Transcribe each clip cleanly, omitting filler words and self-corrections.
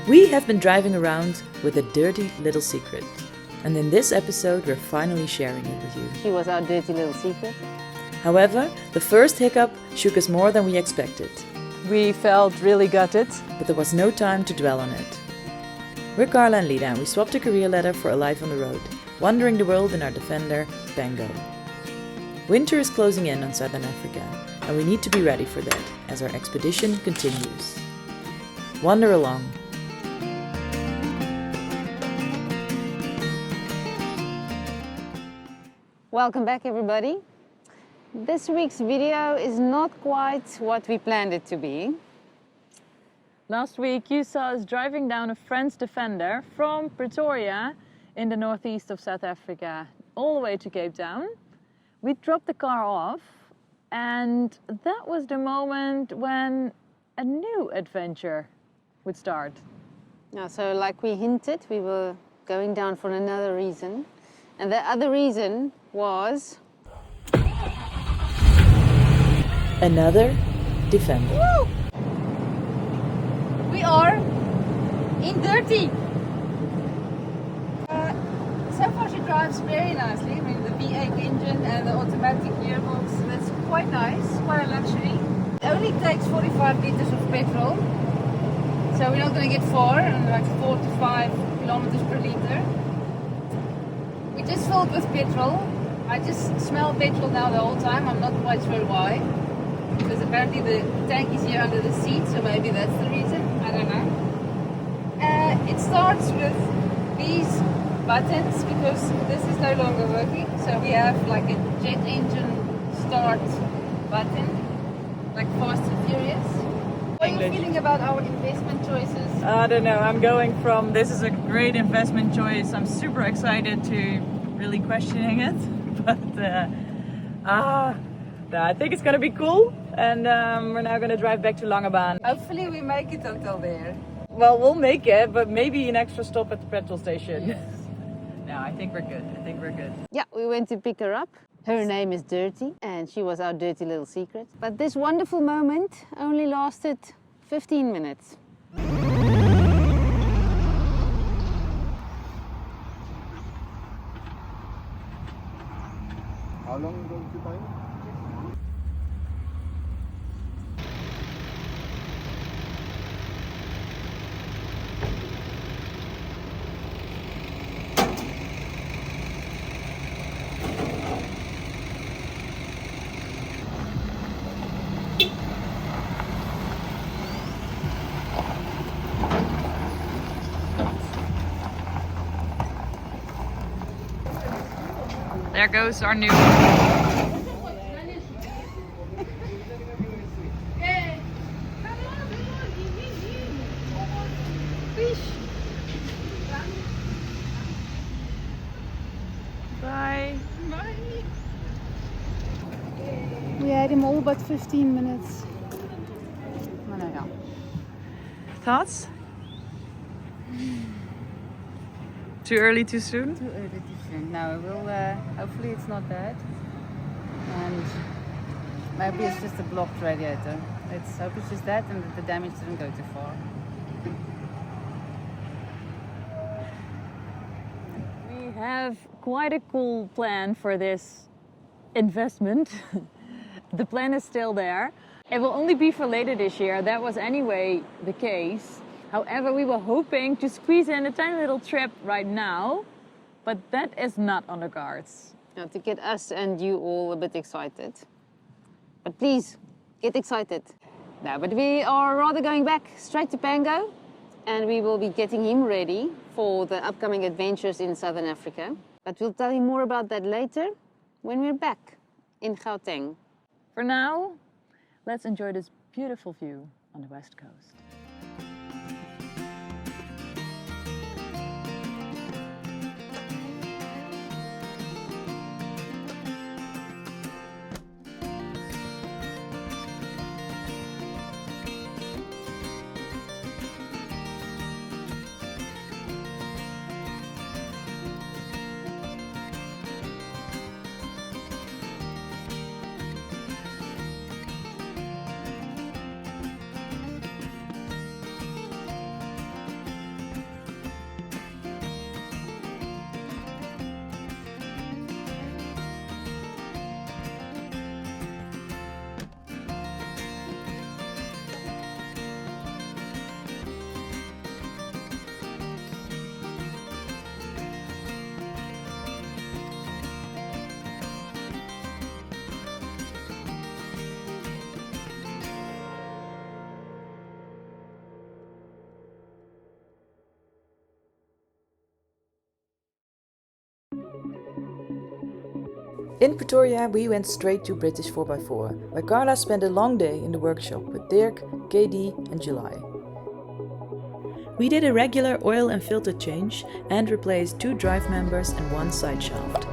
We have been driving around with a dirty little secret. And in this episode, we're finally sharing it with you. She was our dirty little secret. However, the first hiccup shook us more than we expected. We felt really gutted. But there was no time to dwell on it. We're Carla and Lida, and we swapped a career letter for a life on the road, wandering the world in our Defender, Pango. Winter is closing in on Southern Africa, and we need to be ready for that as our expedition continues. Wander along. Welcome back, everybody. This week's video is not quite what we planned it to be. Last week you saw us driving down a French Defender from Pretoria in the northeast of South Africa all the way to Cape Town. We dropped the car off, and that was the moment when a new adventure would start. Now, so like we hinted, we were going down for another reason. And the other reason was... Another Defender. Woo! We are in dirty. So far she drives very nicely. I mean, the V8 engine and the automatic gearbox, that's quite nice, quite a luxury. It only takes 45 liters of petrol. So we're not going to get far, like 4 to 5 kilometers per liter. We just filled with petrol. I just smell petrol now the whole time. I'm not quite sure why. Because apparently the tank is here under the seat, so maybe that's the reason. I don't know. It starts with these buttons because this is no longer working. So we have like a jet engine start button, like Fast and Furious. What are you feeling about our investment choices? I don't know, I'm going from this is a great investment choice, I'm super excited, to really questioning it. But I think it's gonna be cool, and we're now gonna drive back to Langebaan. Hopefully we make it until there. Well, we'll make it, but maybe an extra stop at the petrol station. Yes. No, I think we're good. Yeah, we went to pick her up. Her name is Dirty, and she was our dirty little secret. But this wonderful moment only lasted 15 minutes. How long will it take? There goes our new... Bye. We had him all but 15 minutes. Thoughts? Too early, too soon? Too early, too soon. No, we'll, hopefully it's not bad. And maybe it's just a blocked radiator. Let's hope it's just that and that the damage didn't go too far. We have quite a cool plan for this investment. The plan is still there. It will only be for later this year. That was anyway the case. However, we were hoping to squeeze in a tiny little trip right now, but that is not on the cards. Now, to get us and you all a bit excited. But please, get excited. No, but we are rather going back straight to Pango, and we will be getting him ready for the upcoming adventures in Southern Africa. But we'll tell you more about that later when we're back in Gauteng. For now, let's enjoy this beautiful view on the west coast. In Pretoria, we went straight to British 4x4, where Carla spent a long day in the workshop with Dirk, KD and July. We did a regular oil and filter change and replaced 2 drive members and 1 side shaft.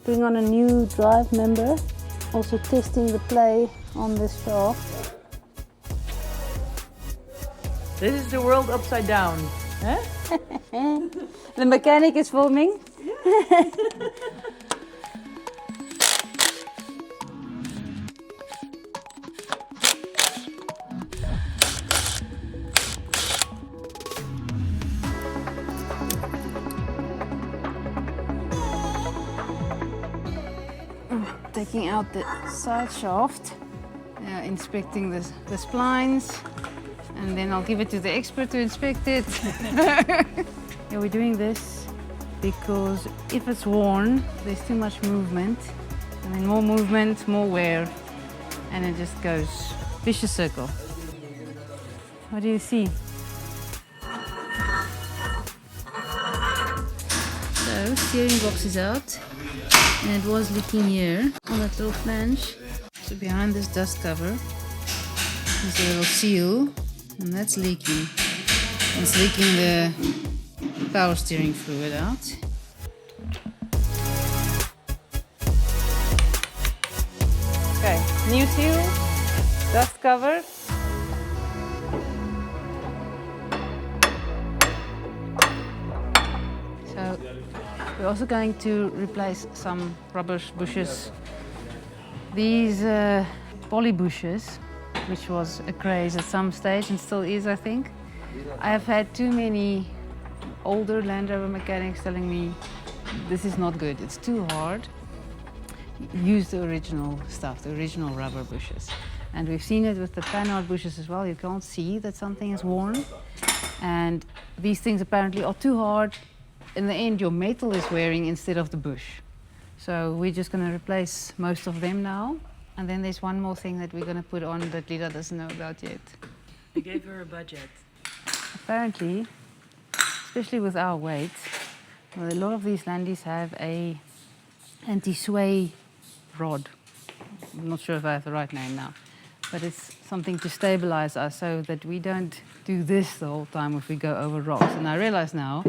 Bring on a new drive member, also testing the play on this shaft. This is the world upside down, huh? The mechanic is filming. Taking out the side shaft, inspecting the splines, and then I'll give it to the expert to inspect it. Yeah, we're doing this because if it's worn, there's too much movement. I mean, more movement, more wear, and it just goes vicious circle. What do you see? So, steering box is out. And it was leaking here on that little flange. So behind this dust cover is a little seal, and that's leaking. It's leaking the power steering fluid out. Okay, new seal, dust cover. So we're also going to replace some rubber bushes. These poly bushes, which was a craze at some stage and still is, I think. I have had too many older Land Rover mechanics telling me this is not good, it's too hard. Use the original stuff, the original rubber bushes. And we've seen it with the panhard bushes as well. You can't see that something is worn. And these things apparently are too hard. In the end, your metal is wearing instead of the bush. So we're just going to replace most of them now. And then there's one more thing that we're going to put on that Lida doesn't know about yet. I gave her a budget. Apparently, especially with our weight, well, a lot of these Landies have a anti-sway rod. I'm not sure if I have the right name now, but it's something to stabilize us so that we don't do this the whole time if we go over rocks. And I realize now,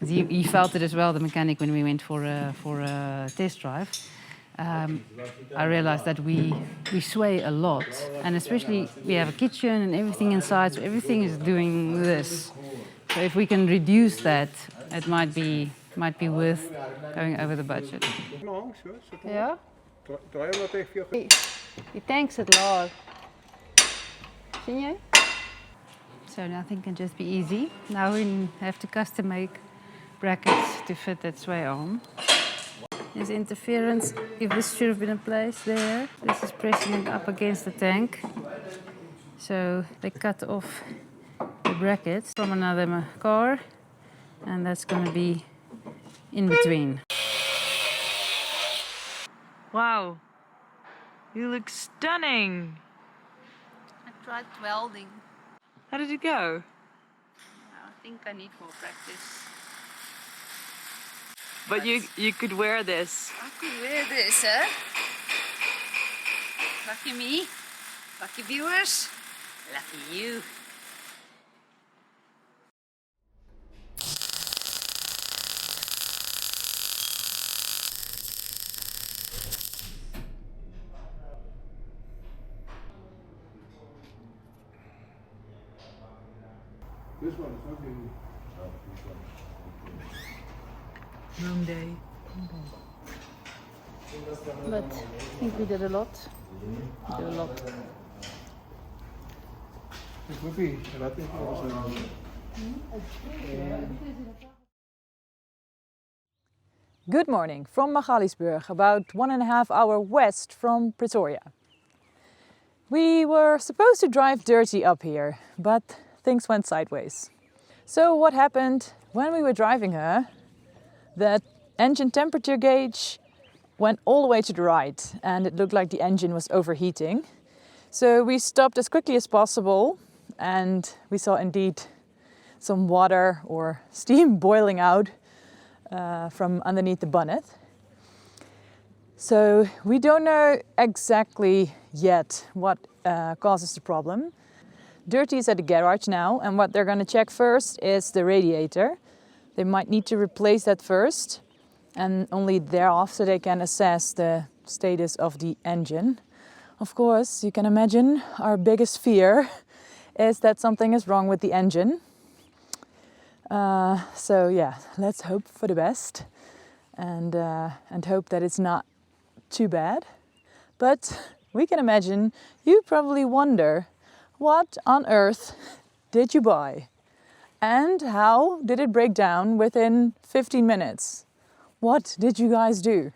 he felt it as well, the mechanic, when we went for a test drive. I realized that we sway a lot, and especially we have a kitchen and everything inside, so everything is doing this. So if we can reduce that, it might be worth going over the budget. Ja? Die tanks het laag. Zie je? So nothing can just be easy. Now we have to custom make brackets to fit that sway arm. There's interference. If this should have been in place there, this is pressing it up against the tank. So they cut off the brackets from another car, and that's going to be in between. Wow, you look stunning. I tried welding. How did it go? I think I need more practice. But you could wear this. I could wear this, huh? Lucky me. Lucky viewers. Lucky you. This one is not really. Long day. But I think we did a lot. We did a lot. It would be relative also. Good morning from Magaliesburg, about 1.5 hours west from Pretoria. We were supposed to drive dirty up here, but things went sideways. So what happened when we were driving her? The engine temperature gauge went all the way to the right and it looked like the engine was overheating. So we stopped as quickly as possible and we saw indeed some water or steam boiling out from underneath the bonnet. So we don't know exactly yet what causes the problem. Dirty is at the garage now, and what they're going to check first is the radiator. They might need to replace that first, and only thereafter they can assess the status of the engine. Of course, you can imagine our biggest fear is that something is wrong with the engine. So yeah, let's hope for the best and hope that it's not too bad. But we can imagine you probably wonder, what on earth did you buy? And how did it break down within 15 minutes? What did you guys do?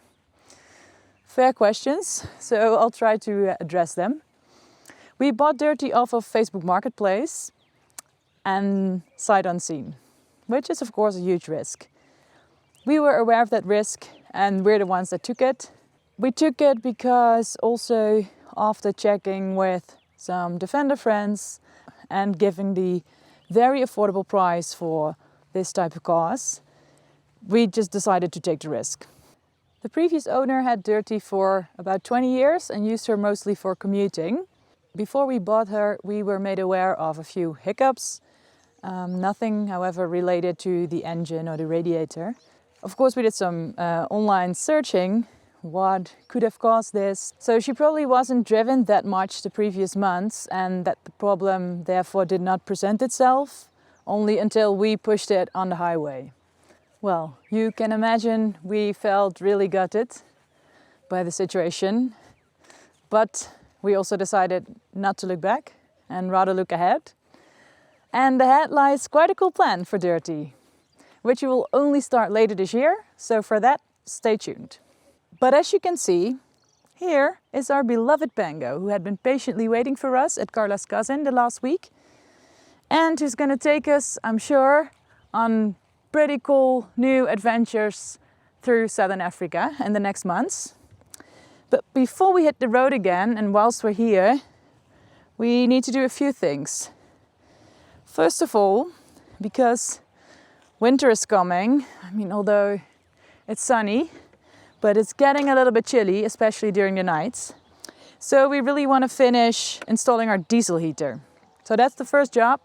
Fair questions, so I'll try to address them. We bought Dirty off of Facebook Marketplace and sight unseen, which is of course a huge risk. We were aware of that risk and we're the ones that took it. We took it because also after checking with some Defender friends and giving the very affordable price for this type of cars, we just decided to take the risk. The previous owner had Dirty for about 20 years and used her mostly for commuting. Before we bought her, we were made aware of a few hiccups. Nothing, however, related to the engine or the radiator. Of course, we did some online searching. What could have caused this? So she probably wasn't driven that much the previous months and that the problem therefore did not present itself only until we pushed it on the highway. Well, you can imagine we felt really gutted by the situation, but we also decided not to look back and rather look ahead. And ahead lies quite a cool plan for Dirty, which we will only start later this year, so for that, stay tuned. But as you can see, here is our beloved Pango, who had been patiently waiting for us at Carla's cousin the last week, and who's going to take us, I'm sure, on pretty cool new adventures through Southern Africa in the next months. But before we hit the road again, and whilst we're here, we need to do a few things. First of all, because winter is coming, although it's sunny, but it's getting a little bit chilly, especially during the nights. So we really want to finish installing our diesel heater. So that's the first job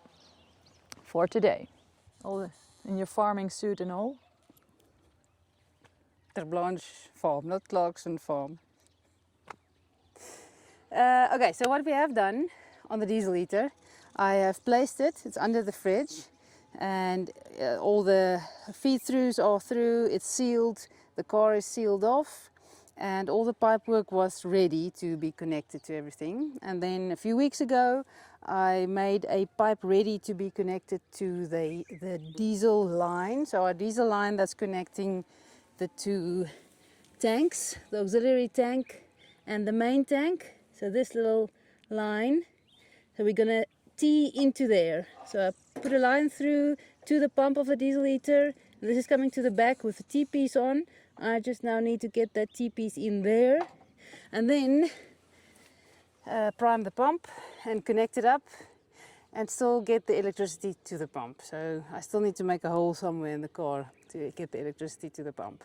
for today. All in your farming suit and all. Ter Blanche farm, not Clarkson farm. Okay, so what we have done on the diesel heater, I have placed it, it's under the fridge, and all the feed-throughs are through, it's sealed, the car is sealed off, and all the pipework was ready to be connected to everything. And then a few weeks ago, I made a pipe ready to be connected to the diesel line. So our diesel line that's connecting the two tanks, the auxiliary tank and the main tank. So this little line, so we're gonna tee into there. So I put a line through to the pump of the diesel heater. This is coming to the back with the T-piece on. I just now need to get that T-piece in there and then prime the pump and connect it up and still get the electricity to the pump. So I still need to make a hole somewhere in the car to get the electricity to the pump.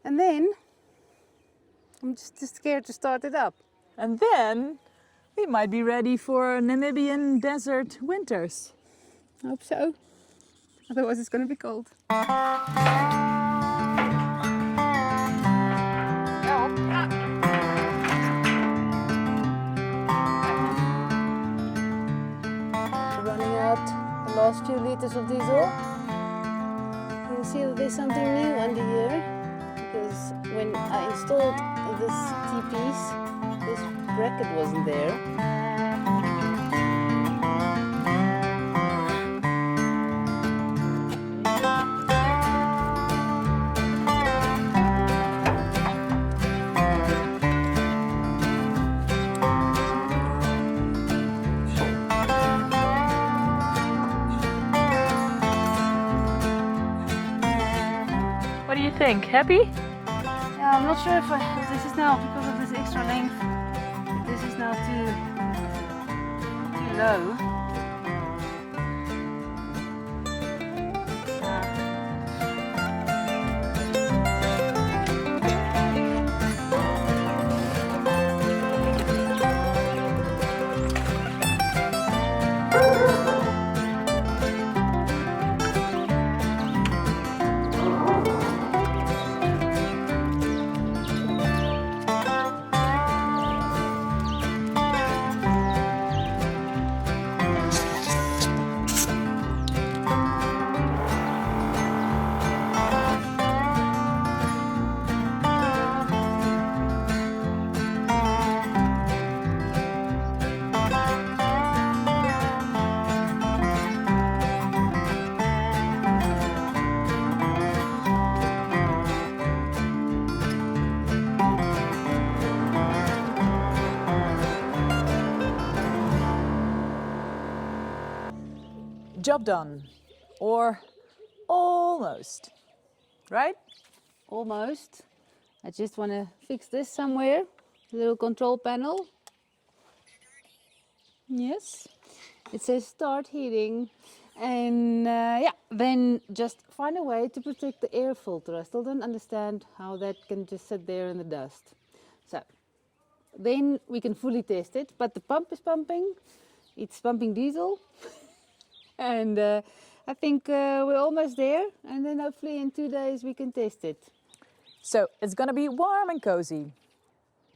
And then I'm just scared to start it up. And then we might be ready for Namibian desert winters. I hope so. Otherwise it's going to be cold. Running out the last few liters of diesel. You'll see that there's something new under here, because when I installed this T-piece, this bracket wasn't there. What do you think? Happy? Yeah, I'm not sure if this is now, because of this extra length, if this is now too low. Job done, or almost, right? Almost. I just want to fix this somewhere. Little control panel. Yes. It says start heating. And yeah, then just find a way to protect the air filter. I still don't understand how that can just sit there in the dust. So then we can fully test it. But the pump is pumping. It's pumping diesel. And I think we're almost there, and then hopefully in 2 days we can test it. So it's gonna be warm and cozy.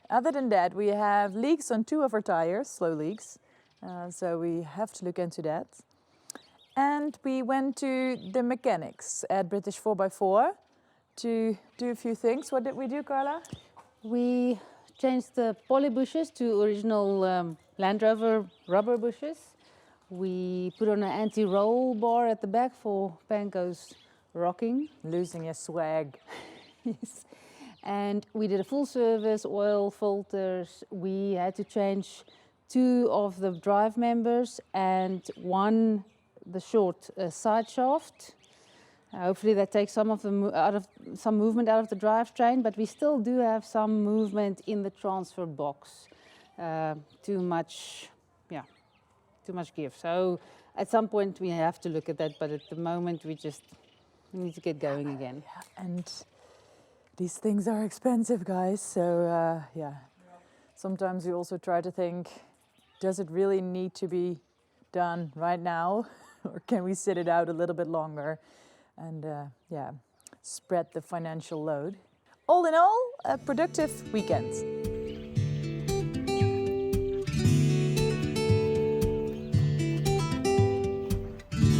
Other than that, we have leaks on 2 of our tires, slow leaks. So we have to look into that. And we went to the mechanics at British 4x4 to do a few things. What did we do, Carla? We changed the poly bushes to original Land Rover rubber bushes. We put on an anti-roll bar at the back for Pango's rocking. Losing his swag. Yes. And we did a full service, oil, filters. We had to change 2 of the drive members and 1, the short side shaft. Hopefully that takes some of the some movement out of the drivetrain, but we still do have some movement in the transfer box. Too much give. So at some point we have to look at that, but at the moment we need to get going again. And these things are expensive, guys. So yeah, sometimes you also try to think, does it really need to be done right now? Or can we sit it out a little bit longer and yeah, spread the financial load? All in all, a productive weekend.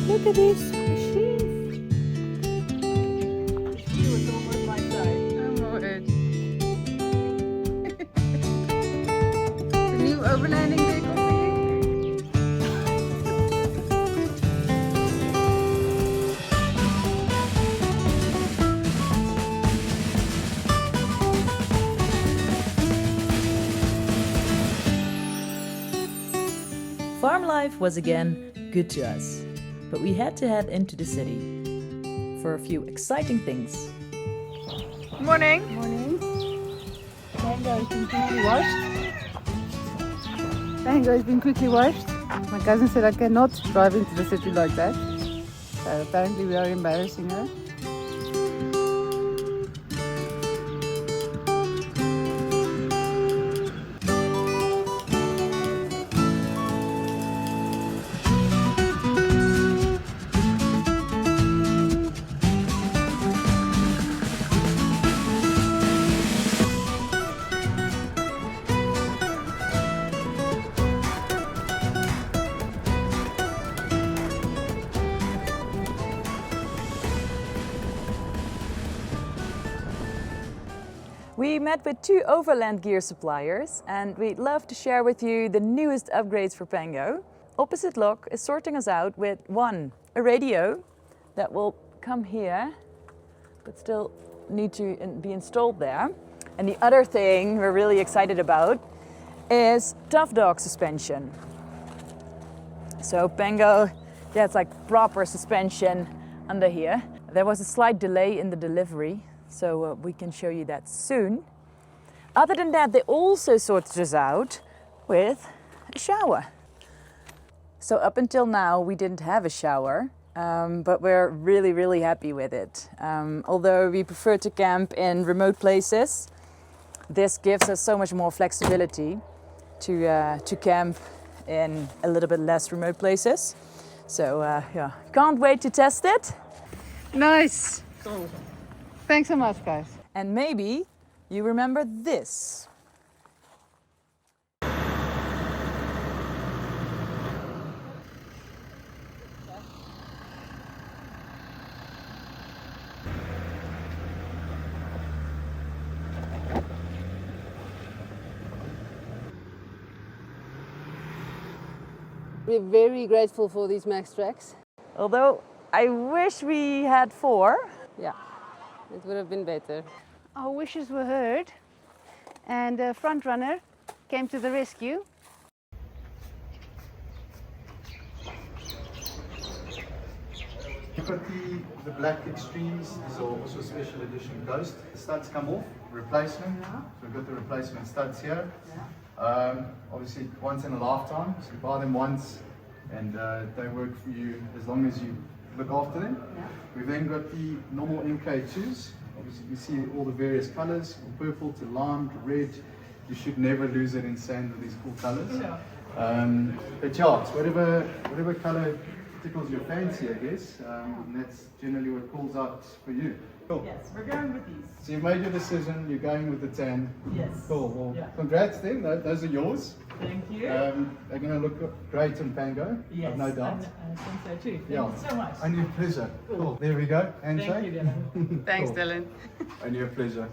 Look at these machines. This view is almost my side. I'm worried. The new overlanding vehicle Farm life was again good to us, but we had to head into the city for a few exciting things. Morning. Morning. Pango has been quickly washed. Pango has been quickly washed. My cousin said I cannot drive into the city like that. So apparently we are embarrassing her. We met with 2 Overland Gear suppliers, and we'd love to share with you the newest upgrades for Pango. Opposite Lock is sorting us out with 1, a radio that will come here, but still need to be installed there. And the other thing we're really excited about is Tough Dog suspension. So Pango, yeah, it's like proper suspension under here. There was a slight delay in the delivery so we can show you that soon. Other than that, they also sorted us out with a shower. So up until now, we didn't have a shower, but we're really, really happy with it. Although we prefer to camp in remote places, this gives us so much more flexibility to camp in a little bit less remote places. So yeah, can't wait to test it. Nice. Thanks so much, guys. And maybe you remember this. We're very grateful for these Max tracks. Although I wish we had 4. Yeah, it would have been better. Our wishes were heard, and the front runner came to the rescue. You've got the black extremes. These are also special edition Ghost. The studs come off, replacement. So we've got the replacement studs here. Obviously once in a lifetime, so you buy them once and they work for you as long as you look after them. We've then got the normal MK2s. Obviously you see all the various colors, from purple to lime to red. You should never lose it in sand with these cool colors. But yeah, it's whatever color tickles your fancy, I guess, and that's generally what calls out for you. Cool. Yes, we're going with these. So you made your decision, you're going with the tan. Yes. Cool, well, Yeah. congrats then, those are yours. Thank you. They're going to look great in Pango, Yes, I've no doubt. I think so too. Thank Yeah. you so much. Only a pleasure. Cool, there we go, handshake. Thank you, Dylan. Thanks, Cool. Dylan. Only a pleasure.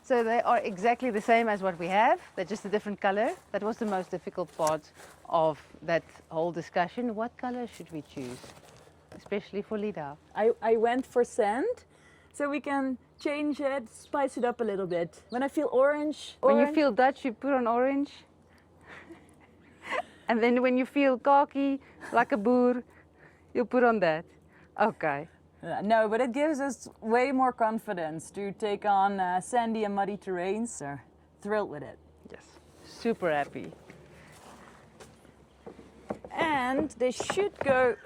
So they are exactly the same as what we have. They're just a different color. That was the most difficult part of that whole discussion. What color should we choose? Especially for Lida. I went for sand, so we can change it, spice it up a little bit. When I feel orange, When you feel Dutch, you put on orange. And then when you feel khaki, like a boer, you put on that. Okay. No, but it gives us way more confidence to take on sandy and muddy terrains. So thrilled with it. Yes. Super happy. And they should go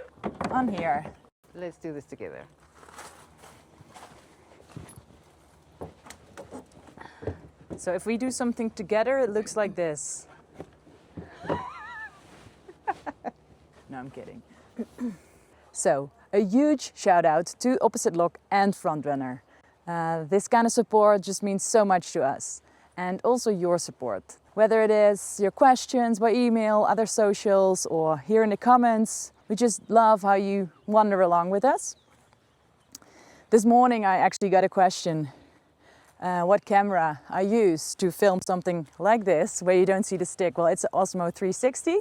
on here. Let's do this together. So if we do something together, it looks like this. No, I'm kidding. So, a huge shout out to Opposite Lock and Frontrunner. This kind of support just means so much to us. And also your support. Whether it is your questions by email, other socials, or here in the comments, we just love how you wander along with us. This morning I actually got a question. What camera I use to film something like this, where you don't see the stick. Well, it's an Osmo 360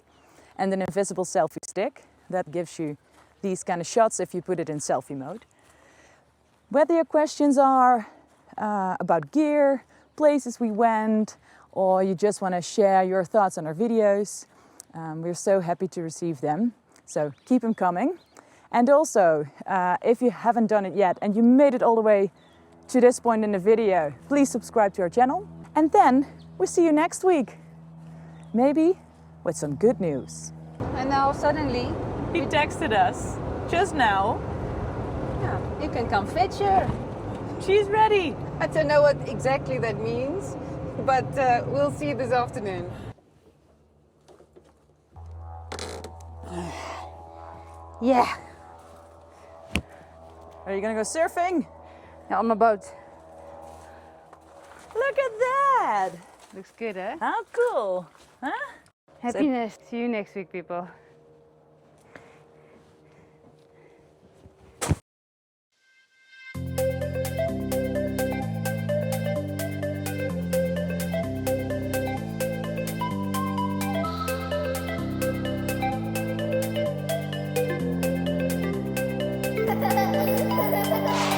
and an invisible selfie stick that gives you these kind of shots if you put it in selfie mode. Whether your questions are about gear, places we went, or you just want to share your thoughts on our videos, we're so happy to receive them. So keep them coming. And also, if you haven't done it yet and you made it all the way to this point in the video, please subscribe to our channel. And then we'll see you next week. Maybe with some good news. And now suddenly, He texted us just now. yeah, you can come fetch her. She's ready. I don't know what exactly that means, but we'll see you this afternoon. Yeah, Are you gonna go surfing? on my boat. Look at that. Looks good, eh? How cool, huh? Happiness. See you next week, people. Ha ha ha ha ha!